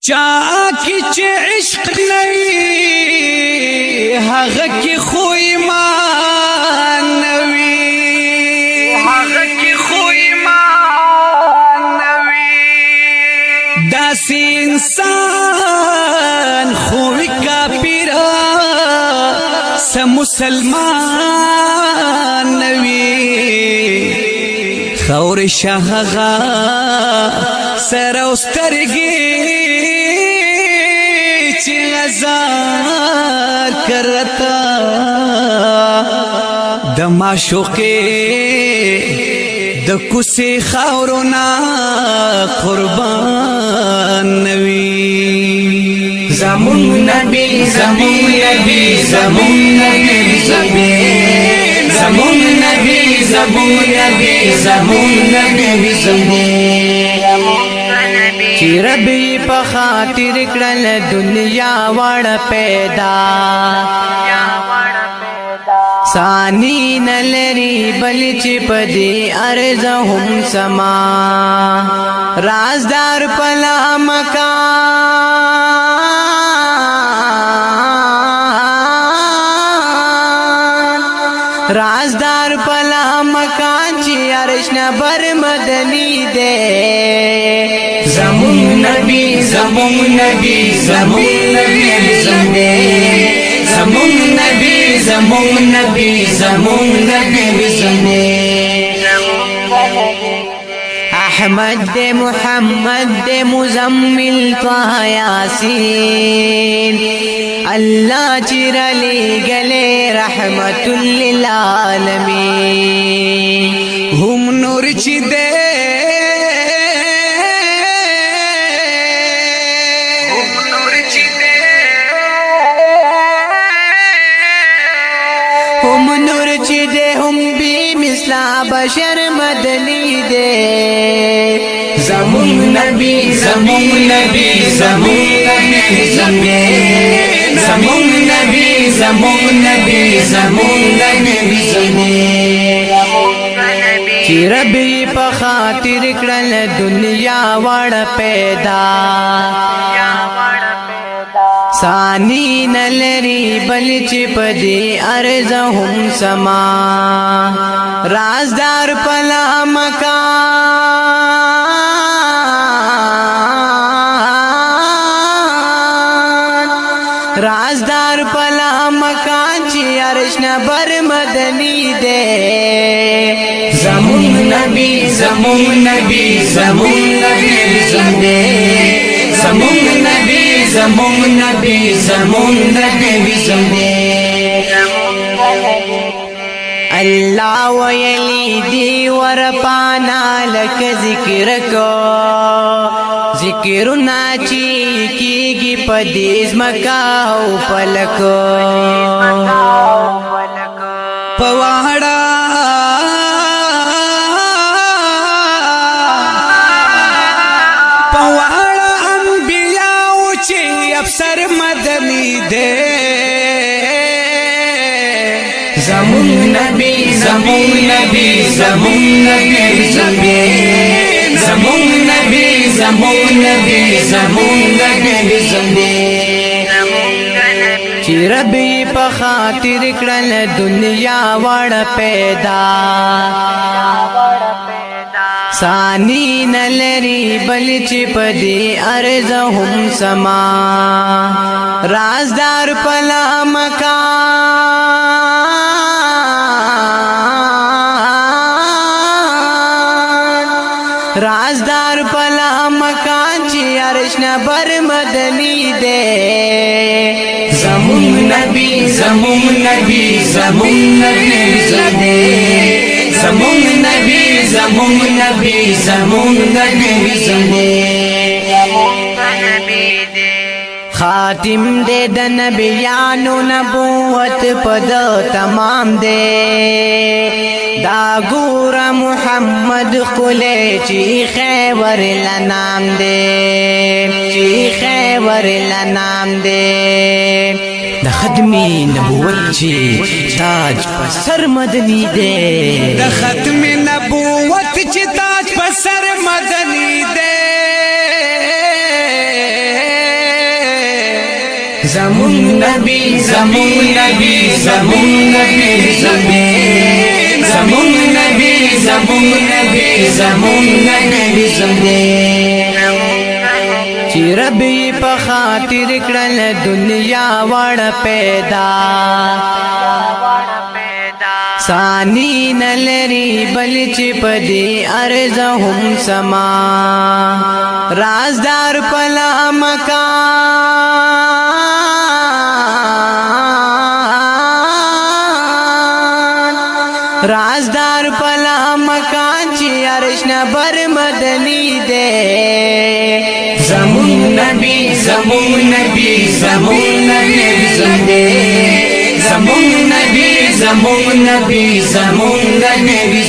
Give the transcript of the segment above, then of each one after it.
چاکی چه عشق نوی هغه کی خو ایمان نوی داسی انسان خوی کافرا سا مسلمان نوی خور شهغا سروسترگی چی غزار کرتا د معشوقی د کوسی خاورونا قربان نوی زمون نبی زمون نبی زمون نبی زمون نبی زمون نبی زمون نبی زمون چی ربی په خاطر کړل دنیا وړ پیدا ثانی نلری بل چی پدی ارز هم سما رازدار پلا مکان رازدار پلا مکان چی عرش نبر مدنی دے زمون نبی زمون نبی زمون نبی زمون نبی زمون نبی زمون نبی احمد دے محمد دے مزمل طه یاسین اللہ چرلی گلے رحمت للعالمین هم نور چی دے هم نور چی دے هم بی مثلا بشر مدنی دے زمون نبی زمون نبی زمون نبی زمون نبی زمون نبی زمون نبی چی ربی په خاطر کړل دنیا وړ پیدا ثانی نلری بل چی پدی ارز هم سما رازدار پلا مکان رازدار پلا مکان چی عرش نبر مدنی دے زمون نبی زمون نبی زمون نبی زمون نبی زمون نبی زمون نبی اللہ ویلی دی ورپانا لک ذکر کو ذکرنا چی کی گی پدیز مکاو پلکو پواڑا افسر مدنی دے زمون نبی زمون نبی زمون نبی زمون نبی زمون نبی زمون نبی چی ربی په خاطر کړل دنیا وړ پیدا ثانی نلری بل چی پدی ارز هم سما رازدار پلا مکان رازدار پلا مکان چی عرش نبر مدنی دے زمون نبی زمون نبی زمون نبی زمون نبی زمون نبی زمون نبی خاتم دے د نبیانو نبوت پد تمام دے دا ګور محمد خله چی خیبر لنام دے چی خیبر لنام دے د ختمی نبوت چی تاج پر سر مدنی دے د ختم نبوت چی تاج پر سر مدنی دے زمون نبی زمون نبی زمون نبی زمون نبی زمون نبی زمون نبی چې رب یې په خاطر کړل دنیا وړ پیدا ثانی نلری بل چې پدې ارز هم سما رازدار پلا مکان رازدار پلا مکان چې عرش نبر مدنی دے زمون نبی زمون نبی زمون نبی زمون نبی زمون نبی زمون نبی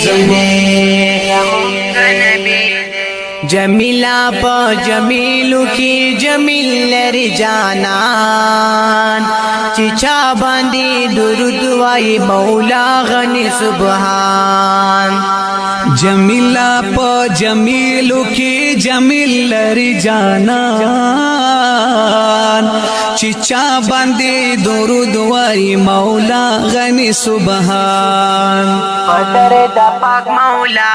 جمیلا پا جمیلو کی جمیل لري جانان چچا باندې درود وای مولا غنی سبحان جمیلا پا جمیلو کی جمیل لري جانان چچا باندې درود وای مولا غنی سبحان قدر د پاک مولا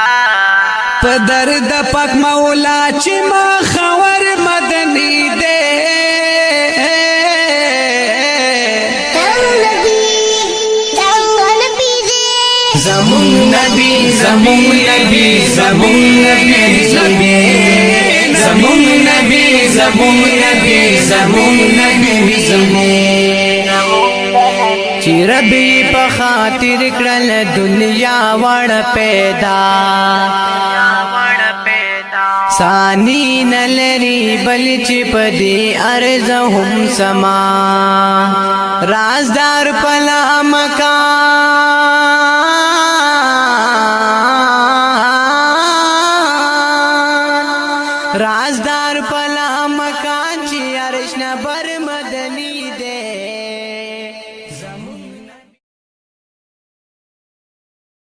پدر د پاک مولا چې ما خور مدنی دے زمون نبی زمون نبی زمون نبی زمون نبی زمون نبی زمون نبی چې رب یې په خاطر کړل دنیا وړ پیدا ثانی نلری بل چې پدې ارز هم سما رازدار پلا مکان رازدار پلا مکان چې عرش نبر مدنی